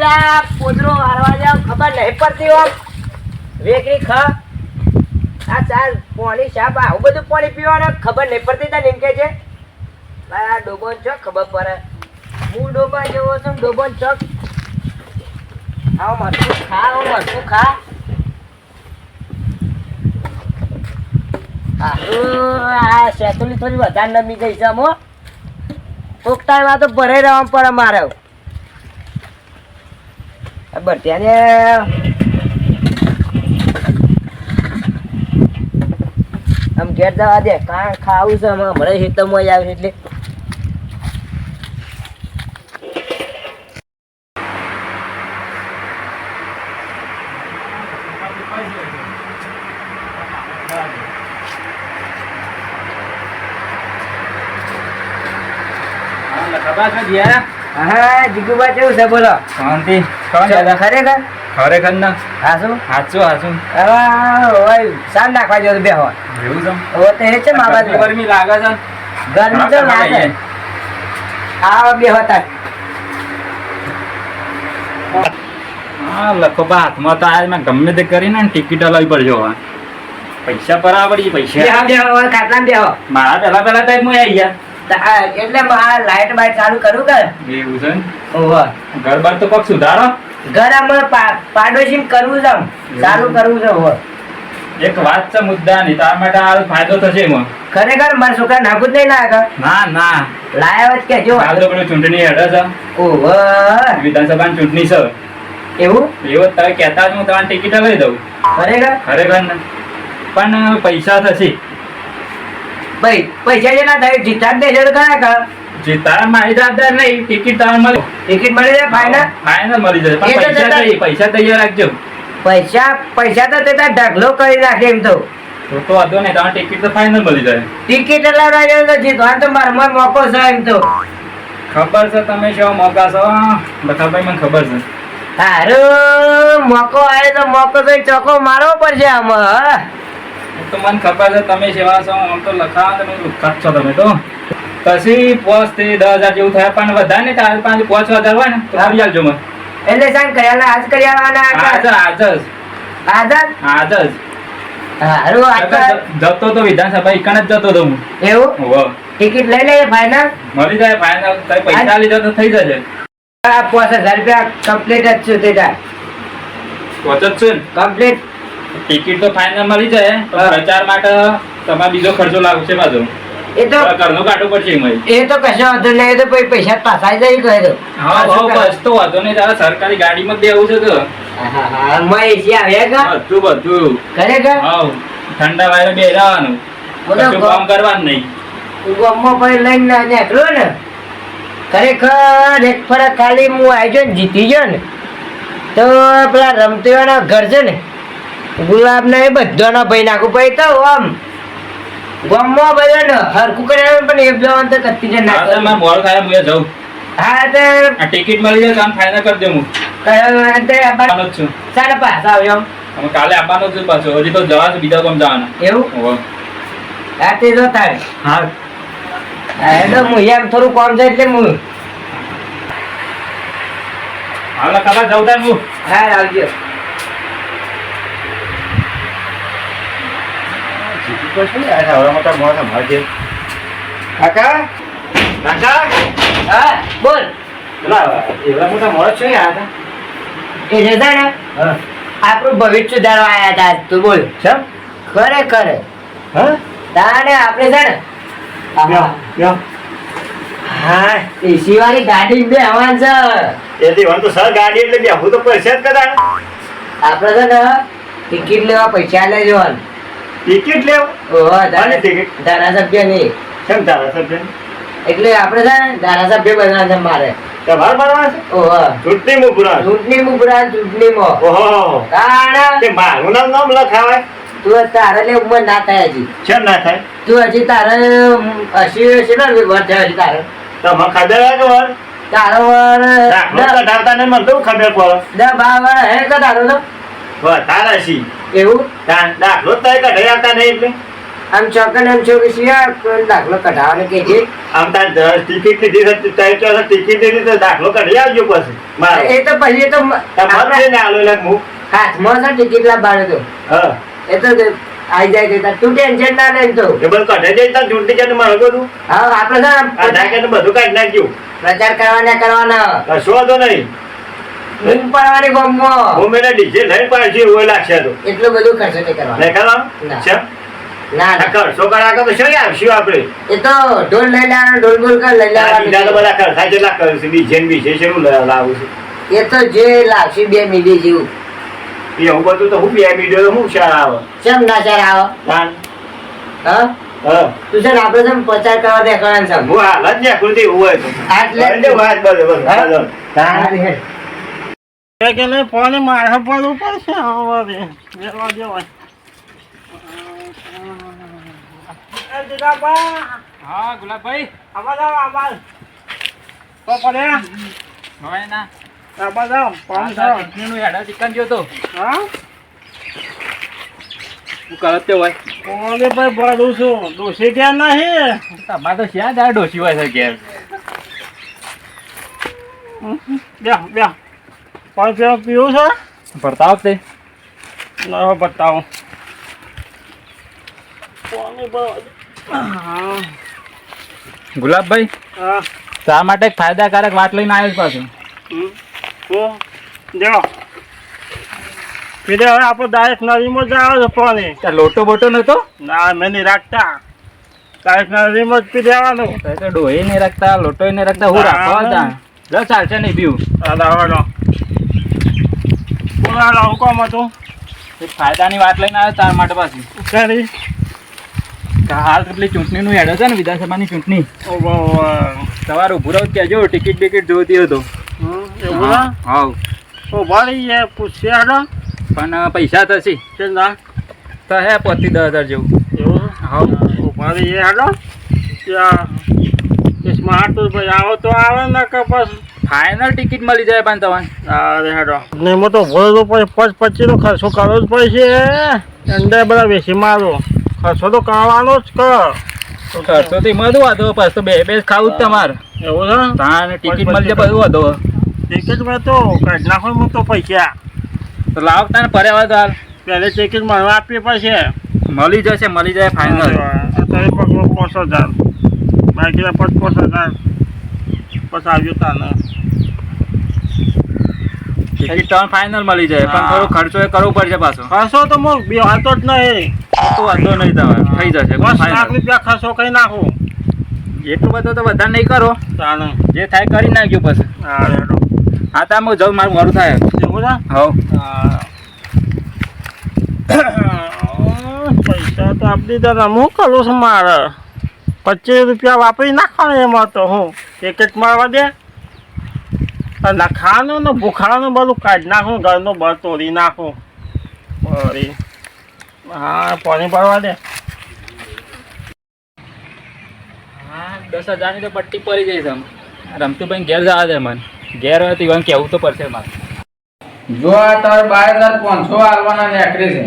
પેલા પોદરો હારવા જાવ ખબર નહીં પડતી હોય વેકરી ખા આ ચાલ પાણી સાપ આવું બધું પાણી પીવાનું ખબર નહીં પડતી તને એમ કે છે આ ડોબોન ચોક ખબર પડે હું ડોબા જેવો છું ડોબોન ચોક આવો મરચું ખા આ શેતુલી થોડી વધારે નમી ગઈ છે મો કોક ટાઈમ તો ભરાઈ રહેવા પડે મારે બટ્યાને આમ ઘેર જવા દે કાં ખાવું છે હમણાં હેતરમાં જ આવે એટલે હા જીગુબા કેવું છે બોલો શાંતિ ખરેખર ના હાસું હાચું સાન નાખવા જેવું બે હોય એવું છે હવે તો એ છે મા બાજુ ગરમી લાગે છે ગરમી તો લાગે આ બે હતા હા લખો બા હાથમાં તો આજ મેં ગમે તે કરીને ટિકિટ લાવી પડજો પૈસા બરાબર પૈસા ખાટલા બે મારા પેલા તો હું આવી ગયા એટલે લાઈટ બાઈટ ચાલુ કરું કે એવું છે ઓહો ઘર બાર તો કોક સુધારો ઘર અમારે પાડોશી કરવું છે ચાલુ કરવું છે ઓહો એક વાત છે મુદ્દા ની તારા માટે આ ફાયદો થશે એમાં ખરેખર મારા છોકરા નાખું જ નહીં લાગે ના લાયા જ કે જો હાલ તો પેલું ચૂંટણી હેડે છે ઓહો વિધાનસભાની ચૂંટણી છે એવું તમે કહેતા જ હું તમારી ટિકિટ લઈ દઉં ખરેખર ને પણ પૈસા થશે ભાઈ પૈસા જેટલા થાય જીતા જ દેશે તો કયા કર તારા મારી જવાબદાર નહીં ટિકિટ તારા મળી ટિકિટ મળી જાય ફાઇનલ મળી જશે પણ પૈસા તૈયાર રાખજો પૈસા તો તે ઢગલો કરી નાખે એમ તો વાંધો નહીં તમારી ટિકિટ તો ફાઇનલ મળી જાય ટિકિટ એટલા તો જીતવાનું તો મારો મોકો છે એમ તો ખબર છે તમે શું મોકા છો બખાભાઈ મને ખબર છે હારું મોકો આવે તો મોકો તો ચોકો મારવો પડશે આમાં તો મને ખબર છે તમે સેવા છો આમ તો લખાવા તમે લુખાત છો તમે તો પછી 5 થી 10,000 જેવું થાય પણ વધારે નહીં તારે 5,000 હોય ને તો કરી આલજો મને એટલે સાંજ કર્યા આજ કરી આવવાના આજ હારું જતો તો વિધાનસભા એકણ જ જતો તો હું એવું ટિકિટ લઈ લઈએ ફાઇનલ મળી જાય ફાઇનલ પૈસા લીધા તો થઈ જશે 5,000 રૂપિયા કમ્પ્લીટ જ છું તે પહોંચ જ છે ને કમ્પ્લીટ ટિકિટ તો ફાઇનલ મળી જાય પ્રચાર માટે તમારે બીજો ખર્ચો લાગશે પાછો એ તો ઘરનો કાઢવો પડશે એ તો કશો વાંધો નહીં તો પૈસા પાછા જઈ કહે તો હા બસ તો વાંધો નહીં તારા સરકારી ગાડીમાં જ દેવું છે તો બધું ખરેખર ઠંડા વાયરે બે રહેવાનું કશું કામ કરવાનું નહીં ગામમાં પછી લઈને નીકળ્યો ને ખરેખર એક ફરક ખાલી હું આવી ગયો ને જીતી ગયો ને તો પેલા રમતીવાના ઘર છે ને ગુલાબ ને એ બધાના ભાઈ નાખું ભાઈ તો આમ ગામમાં બધા હરકું કર્યા પણ એક જવાનું તો કત્તી જ નાખ મોડ ખાય હું જાઉં હા તો ટિકિટ મળી જાય કામ ફાઇનલ કરી દે હું આવવાનો છું સાડા પાસ આવ્યો અમે કાલે આવવાનો છું પાછો હજી તો જવા છે બીજા કામ જવાના એવું હા તે જો તારે હા એટલે હું એમ થોડું કામ છે એટલે હું હાલ કાકા જાઉં તાર હું હા આવજો કાકા હા બોલ એવડા મોટા મોડો છે યાર એ જતા ને આપણું ભવિષ્ય સુધારવા આવ્યા હતા તું બોલ ખરેખર તાને આપણે છે ને હા એસી વાળી ગાડી બે હવાન છે એથી તો સર ગાડી એટલે બેહું તો પૈસા જ કદાચ આપણે છે ને ટિકિટ લેવા પૈસા લઈ જવાનું ટિકિટ લેવ ધારાસભ્ય નહીં કેમ ધારાસભ્ય એટલે આપણે છે ને ધારાસભ્ય બનવા છે મારે તમારે બનવા છે ચૂંટણીમાં મારું નામ લખાવાય તું તારે ઉંમર ના થાય હજી કેમ ના થાય તું હજી તારે 80 વર્ષ થયા હજી તારે તમે ખબર કે વર તારો વર કઢાવતા ને મને તો ખબર પડે 10-12 વર્ષ હે કે તારો તો તારા સી એવું દાખલો તો કઢાઈ આવતા નહીં એટલે આમ ચોકન એમ છો કે શિયા કોઈ દાખલો કઢાવવાનો કે છે આમ તાર ટિકિટ લીધી છે ટિકિટ લીધી તો દાખલો કાઢી આવજો પછી મારો એ તો પછી એ તો તમારે છે ને આલો એટલે હું હાથમાં છે ટિકિટ લાવવાનો તો હા એ તો આઈ જાય તો તું ટેન્શન ના લે તો એ બધું કાઢે છે તાર ચૂંટણી છે મારો બધું હા આપણે આધાર કાર્ડ બધું કાઢી નાખ્યું પ્રચાર કરવાના કશો વાંધો નહીં બૂમ પાડવાની ગામમાં હું મેં ડીજે લઈને પાડશે એવું લાગશે તો એટલું બધું ખર્ચો તે કરવાનો નહીં કરવા ના. છે ના આ ના કરશો કરા તો શું આવશું આપણે એ તો ઢોલ લઈ લેવાનો ઢોલ બોલ કર લઈ આ બીજા તો લેવાનું બધા ખર્ચા જેટલા કરશે ડીજે ને બીજે છે એવું લાવું છું એ તો જે લાવશે 2 મિનિટ જેવું એવું બધું તો હું બે વિડીયો તો હું સારા આવે કેમ ના ચાર આવો તાન હા હા તું છે ને આપણે છે ને પ્રચાર કરવા દે કરવાનું છે હું હાલ જ ને કુલતી હોય તો આટલે જ એટલે વાત બરોબર હા? બરોબર. તાન કે નહીં પાણી મારે પડવું પડશે હવે વેલા જવાય હા ગુલાબભાઈ આમાં જાઓ આમાં તો પડે હવે ના આમાં જાઓ પાણી જાઓ ચટણીનું હેડા ચિકન જોતો હા હું કરત તે હોય પાણી ભાઈ ભરું છું ડોસી ત્યાં નહીં તમારે તો શ્યાં દાળ ડોસી હોય છે ઘેર બે પાણી પીવું છે ભરતા વખતે ના બતાવો પાણી ભરવા ગુલાબભાઈ હા શા માટે એક ફાયદાકારક વાત લઈને આવ્યો પાછું દેવો પીધે હવે આપણે ડાયરેક્ટ નદીમાં જ આવે છે પાણી ત્યાં લોટો બોટો નતો ના મેં નહીં રાખતા ડાયરેક્ટ નદીમાં જ પી દેવાનું તો ડોહી નહીં રાખતા લોટો નહીં રાખતા હું રાખવા હતા લો ચાલશે નહીં પીવું દાદાવાડો બોલાડો હુકમ હતું એક ફાયદાની વાત લઈને આવ્યો તાર માટે પાછી કરી હાલ પેલી ચૂંટણીનું હેડો છે ને વિધાનસભાની ચૂંટણી સવારે ઉભું રહો કહેજો ટિકિટ બિકિટ જોઈતી હોય તો એવું ના હાવ ઓ ભાઈ એ પૂછશે હાડો પણ પૈસા થશે કે ના તો હે 5,000 જેવું એવું હાવ ઓ ભાઈ એ હાડો ત્યાં સ્માર્ટ ભાઈ આવો તો આવે ને કે બસ ફાઇનલ ટિકિટ મળી જાય પણ તમને અરે હાડો ને એમાં તો ભરેલો પછી 25 નો ખર્ચો કરવો જ પડશે અંડે બધા બેસી મારો ખર્ચો તો કરવાનો જ કર ખર્ચો તો એમાં શું વાંધો પછી તો બે ખાવું જ તમારે એવું છે તાને ટિકિટ મળી જાય બધું વાંધો ટિકિટમાં તો કાઢી નાખો હું તો પૈસા તો લાવતા ને પર્યાવા તો હાલ પહેલે ટિકિટ મળવા આપવી પડશે મળી જાય ફાઇનલ અત્યારે પકડો 5,000 બાકી 5,000 પછી આવ્યું તાને ટિકિટ તો ફાઇનલ મળી જાય પણ થોડો ખર્ચો એ કરવો પડશે પાછો ખર્ચો તો હું બે હાલતો જ નહીં તો વાંધો નહીં તમારે થઈ જશે 10 લાખ રૂપિયા ખર્ચો કરી નાખું એટલું બધું તો બધા નહીં કરો તાને જે થાય કરી નાખ્યું પછી હા રેડો હા તો હું જાઉં મારું મોડું થાય એવું છે પૈસા તો આપી દીધા હું કરું છું મારે 25 રૂપિયા વાપરી નાખવાનું એમાં તો હું ટિકિટ મારવા દે ના ખાવાનું ને ભૂખાવાનું બધું કાઢી નાખું ઘરનું બળ તોડી નાખું બરી હા પાણી ભરવા દે હા 10,000 ની તો પટ્ટી પડી જઈશ આમ રમતુભાઈ ઘેર જવા દે મને ઘેર હોય તો ઈવન કહેવું તો પડશે મારે જો આ તાર 12,500 આલવાના નેકરી છે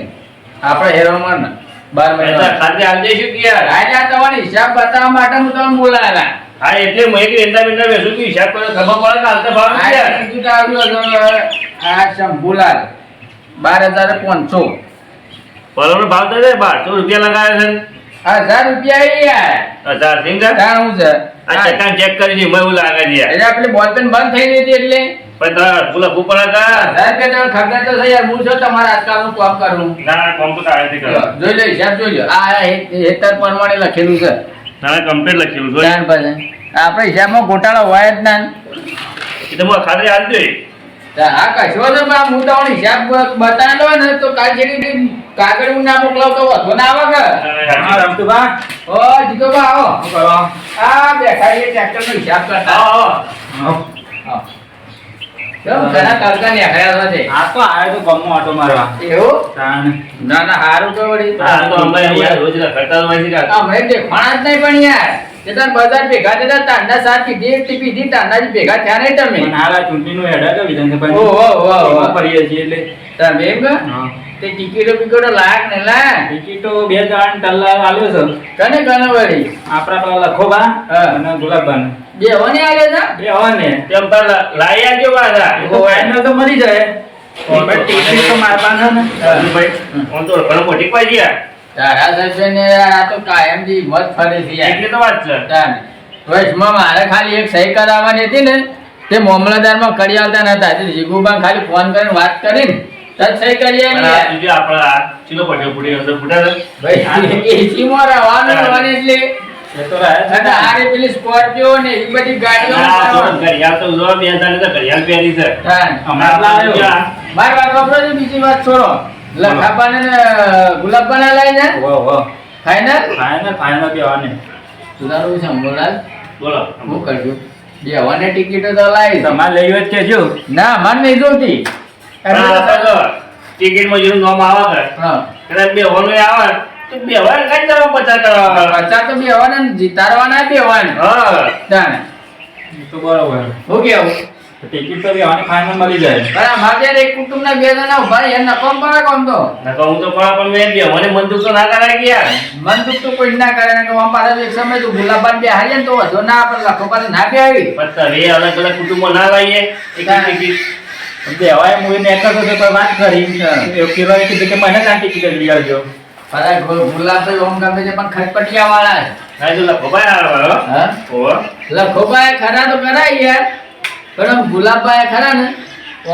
આપણે હેરોમાં 12 મહિના ખાતે આવી જઈશું કે યાર આજે તમારો હિસાબ બતાવવા માટે હું તમને બોલાયેલા હા એટલે હું એક રેંડા બેંડા બેસું કે હિસાબ કરે ખબર પડે કે હાલતે ભાવ આ યાર ટિકિટ આવ્યું હતું આ શંભુલાલ 12,500 બરોબર ભાવ તો 1200 રૂપિયા લગાવે છે 1,000 રૂપિયા યાર 1000 સિંગર જાણ હું છે આ ચકાન ચેક કરી દી એવું લાગે છે યાર એટલે આપણે બોલપેન બંધ થઈ ગઈ હતી એટલે પણ તારા ફૂલા ફૂપડા કા 1,000 રૂપિયા તમે ખર્ચા તો છે યાર હું છો તમારા આજકાલનું કામ કરું ના કોમ્પ્યુટર આવે છે લો, જોઈ લો હિસાબ જોઈ લો આ હેતર પ્રમાણે લખેલું છે ના કમ્પ્લીટ લખેલું જોઈ જાણ પછી આપણે હિસાબમાં ગોટાળો હોય જ ના એ તો હું ખાતે આવી જોઈ હા કશો ને બા હું તમને હિસાબ બતાવેલો હોય ને તો કાલ જેડી કાગળ હું ના મોકલાવ તો વધુ ના આવે કે હા રમતુભા ઓ જીગોબા આવો શું કરો આ બેઠા એ ટ્રેક્ટર નો હિસાબ કરતા આવો હા કેમ ઘણા તડકા નીકળ્યા છે આ તો આવ્યો તો ગમો આટો મારવા એવું તાણ ના ના હારું તો વળી આ તો અમે યાર રોજ રખડતા હોય છે કે અમે દેખાણા જ નહીં પણ યાર તે તાર બજાર ભેગા થતા તાંડા સાત પીધી તાંડા ભેગા થયા નહીં તમે પણ હાલ આ ચૂંટણીનું હેડા કે વિધાનસભાની? ઓહો એમાં ફરીએ છીએ એટલે તમે એમ કે? હા. તે ટિકિટો બિકિટો લાયક ને લા ટિકિટો 2 જણ ટલ્લા આલ્યો છે. કને કને વળી આપણા પેલા લખોબા હા. અને ગુલાબબાને. બે હોને આવ્યા બે હોય ને તેમ તાર લાઈ આવજો પાછા. એ તો final તો મળી જાય પણ ટિકિટ તો મારવાના ને. ભાઈ હું તો ઘણો મોટી પાછી યાર. તારા સભ્યને આ તો કાયમથી હિંમત ફરે છે યાર એટલી તો વાત છે. તાને વચમાં મારે ખાલી એક સહી કરાવવાની હતી ને તે મામલતદારમાં કરી આવતા નતા તે જીગુબા ખાલી ફોન કરીને વાત કરીને તત સહી કરી પણ આ બીજું આપણા આ ચીલો પડ્યો ફૂટી અંદર ફૂટા છે. ભાઈ એસી માં રહેવાનું એટલે એ તો રહે છે અને ને. આરે પેલી સ્કોર્પિયો ને એ બધી ગાડીઓ આ તો ઘડિયાળ તો જો બે હજારની તો ઘડિયાળ પહેરી છે. હમણાં જ લાવ્યો. મારી વાત વાપરો છો બીજી વાત છોડો લખાબાને ને ગુલાબબાને લઈને વાહ વાહ. ફાઈનલ ફાઇનલ બે હોય ને. સુધારું છે અંબોલાલ બોલો હું કરજો બે હવાને ટિકિટો તો લાવી તમારે લેવી હોય તો કહેજો. ના મને નહીં જોતી ટિકિટ માં જેનું નામ આવે છે હા કદાચ બે હોનું આવે તો બે વાર કઈ જવા પચાસ કરવા પચાસ તો બે હવાને જીતાડવાના બે હવાને હા તાને એ તો બરોબર. હું કેવું ટિકિટ તો બે હોય ને ફાઇનલ મળી જાય. પણ અમારે ત્યાં એક કુટુંબના બે જણા ઉભા રહે એને નકોમ પડે કોમ તો નકર હું તો પણ મેં બે હોને બંદૂક તો ના કરાય ગયા. મન દુઃખ તો કોઈ જ ના કરે ને આમ પાછા એક સમય તો ગુલાબાન બે હારીએ ને તો વધુ ના આપણે લખો પાસે ના બે આવી પણ તમે અલગ અલગ કુટુંબો ના લાવીએ એક ટિકિટ. બે હોય મૂવી ને એક જ વખત કોઈ વાત કરી એ કિલોએ કીધું કે મને ના ટિકિટ લઈ આવજો. પાછા ગુલાબ તો ઓમ ગમે છે પણ ખટપટિયા વાળા છે હા તો લખો ભાઈ આવે હા ઓહો લખોબાએ ખરા તો ખરા યાર પણ આમ ગુલાબબાએ ખરા ને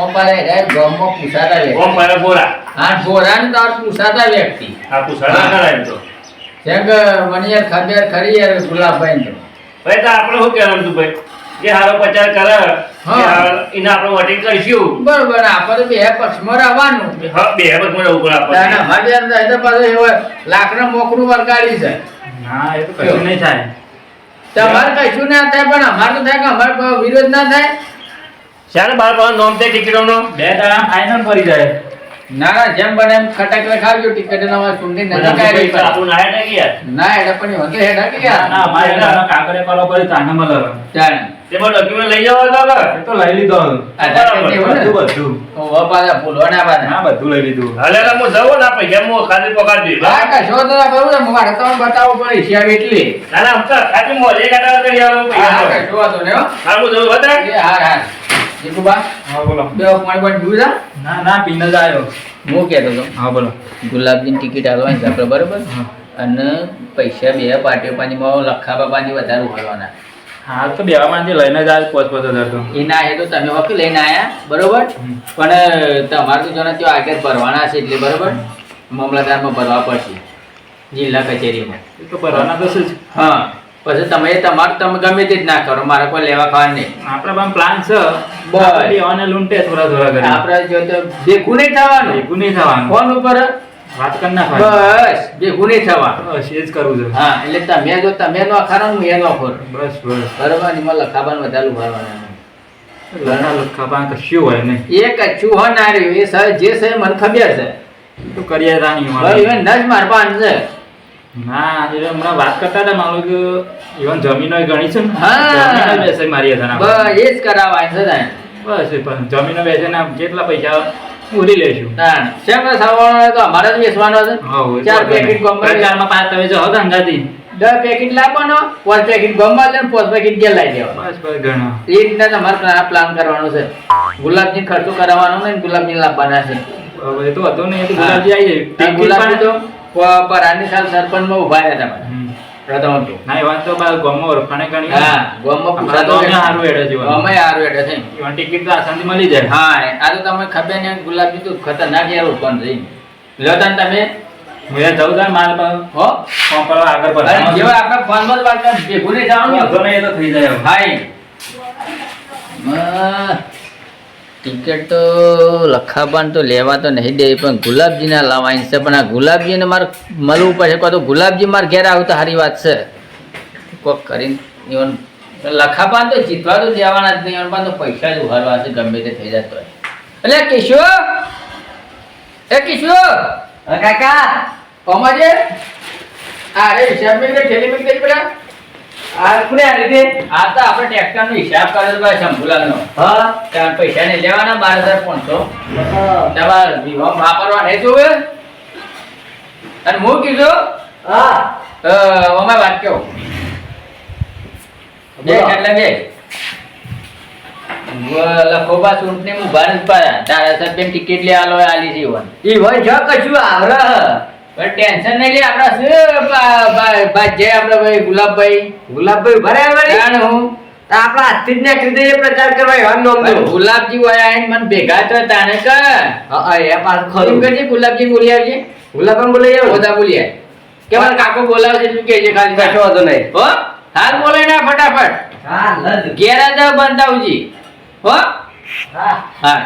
ઓમ પાછા એ ગામમાં પૂછાતા વ્યક્તિ ઓમ મારા બોરા હા બોરાને તો પૂછાતા વ્યક્તિ આ પૂછા ના કરાય એમ તો. જેમ કે મને યાર ખબર ખરી યાર ગુલાબભાઈ તો ભાઈ તો આપણે શું કહેવાનું તું ભાઈ જે હારો પ્રચાર કરે હા. એને આપણે વોટિંગ કરીશું. બરોબર આપણે બે પક્ષમાં રહેવાનું હા બે બસ મને ઉપર આપણે અમારે ત્યાં તો પાછું એવું લાકડા મોકરું વરગાડી છે ના એ તો કશું નહીં થાય. તમારે કશું ના થાય પણ અમારે તો થાય કે અમારે કોઈ વિરોધ ના થાય ચાલ બાર બાર નોમ તે ટિકિટોનો બે દાડા ફાઇનલ ફરી જાય. ના ના જેમ બને એમ ખટાક લખાવજો ટિકિટ ના સુંડી નથી કાઢી પૈસા આપણું ના હેડે કે યાર. ના એટલે પણ હોતે હેડા કે ના યાર ના અમારે એના કાંકરે પાલો પર તાને મળે. ચાલ તે પણ ડોક્યુમેન્ટ લઈ જવા તો કે એ તો લઈ લીધો. આ ટાઈમ એવું ને બધું બધું. તો વો પાછા ભૂલો ના પાછા ના બધું લઈ લીધું. હાલે તો હું જવું ના પૈસા હું ખાલી પકડી દઈશ. હા કશો તો ના બરોબર છે મારે તમને બતાવવું પડે હિસાબ એટલી ના ના તો ખાલી મોજે કાઢવા કરી આવું હા હા પૈસા. કશો વાંધો નહીં હો હા હું જવું બતા. એ હાર હાર જીતુબા હા બોલો. બે પાણી પાણી પીવું છે ના ના પીને જ આવ્યો. હું કહેતો હતો હા બોલો. ગુલાબજીની ટિકિટ આલવાની છે આપણે બરોબર હા. અને પૈસા બે પાટીઓ પાણીમાં લખા બાપાની વધારે ઉઘાડવાના હાલ તો બેવામાંથી લઈને જ આવ્યો 5,000 તો. એ ના એ તો તમે વખત લઈને આયા બરોબર પણ તમારે તો જોને ત્યાં આગળ ભરવાના છે એટલે બરોબર મામલતદારમાં ભરવા પડશે જિલ્લા કચેરીમાં એ તો ભરવાના તો શું છે. હા પછી તમે તમે ગમે તે જ ના કરો મારે કોઈ લેવા ખાવા નહીં આપણા પાસે પ્લાન છે. બસ. આપણે બેવાને લૂંટે થોડા થોડા કરી. આપણે જો તો ભેગું નહીં થવાનું ભેગું નહીં થવાનું. ફોન ઉપર વાત કરી નાખવાની. બસ ભેગું નહીં થવાનું બસ એ જ કરવું છે. હા એટલે તમે નો ખારો હું એ નો ખોર બસ બસ. બરોબર એમાં લખાબાને વધારે ઉભારવાના ઘણા લોકો પાસે કશું હોય નહીં. એ કચ્છું હો ના રહ્યું એ સર જે છે મને ખબર છે તો કરીએ રાણી ભાઈ મારે. એ નજ મારવાનું છે ના એ હમણાં વાત કરતા હતા માનો કે ઇવન જમીનો ગણી છે ને. હા. જમીનો બેસે મારી હતા બસ એ જ કરાવવાનું છે તાણ. બસ એ પણ જમીનો બેસે ને જેટલા પૈસા ઉરી લેશું. તાણ શેમ ને સાવવાનો હોય તો અમારે જ વેચવાનો છે હા હોય. 4 પેકેટ ગોમમાં ચારમાં 5 તમે જો ધંધાથી. 10 પેકેટ લાવવાનો 5 પેકેટ ગોમમાં લે 5 પેકેટ ઘેર લાવી દેવાનો બસ બસ ઘણા. એ રીતના તમારે પ્લાન કરવાનો છે ગુલાબજી ખર્ચો કરાવવાનો નહીં ને ગુલાબજી લાવવાના છે હવે એ તો હતો ને એ તો ગુલાબજી આવી જાય. આ ટિકિટ ગુલાબજી પણ- તો પરાની સાલ સરપંચમાં ઉભા રહ્યા હતા હમ. પ્રથમ તો ના એ વાત તો બા ગામમાં ઓળખાણે ગણી. હા ગોમમાં આપણા પૂછાતો ગામને હારું હેડે છે બધું. અમે હારું હેડે છે ઇવન ટિકિટ તો આસાનથી મળી જાય. હા આ તો તમે ખબર ને ગુલાબજી તો ખતરનાક યાર ઉત્પન્ન થઈ લો તાન તમે હું એ જઉં તાર મારા પાસે હો ફોન કરવા આગળ અરે પડવાનું. જેવા આપણે ફોનમાં જ વાત કરી ભેગું નહીં જવાનું વાંધો નહીં, એ તો થઈ જાય હવે. હાઈ ટિકિટ તો લખાબાન તો લેવા તો નહીં દે પણ ગુલાબજીના લાવવાની છે પણ આ ગુલાબજીને મારે મળવું પડશે કાં તો ગુલાબજી મારે ઘેર આવું તો સારી વાત છે કોક કરીને ઈવન લખાબાન તો જીતવા તો દેવાના જ નહીં ઈવન પાછું તો પૈસા જ ઉઘાડવા છે ગમે તે થઈ જતો હોય એટલે કિશોર એ કિશોર કાકા અમાજે અરે હિસાબ મેં ઠેલી મેં કઈ પડ્યા આ કોને આ રીતે આ તો આપણે ટ્રેક્ટરનો હિસાબ કર્યો ભાઈ શંભુલાલનો. હા ત્યાં પૈસા નહીં લેવાના 12,500. હા તમારે વિવાહ વાપરવા નહીં જોવે. અને હું કીધું હા અમે વાત કહું બે બોલો. એટલે બે લખોબા ચૂંટણી હું ભારત પાડ્યા ધારાસભ્ય ટિકિટ લે આલો આલી જીવન ઈ વન જો કશું આવરે પણ ટેન્શન નહીં લે આપડા શું ભાઈ આપડે ભાઈ ગુલાબભાઈ ગુલાબભાઈ બરાબર જાણ હું આપણા હાથથી જ નાખી દઈએ પ્રચાર કરવા એવા નામ ભાઈ દો ગુલાબજી હોય આઈને મને ભેગા તો તાણે કર હા એ પાછું ખરું ખરું કરજે ગુલાબજી બોલી આવજે ગુલાબભાઈ બોલે એવું બધા બોલી આવ કે મારા કાકો બોલાવશે તું કહેજે ખાલી કશો વાંધો નહીં હો હાલ બોલે ના ફટાફટ હા લદ ઘેર જ બંધાવજી હો હા હા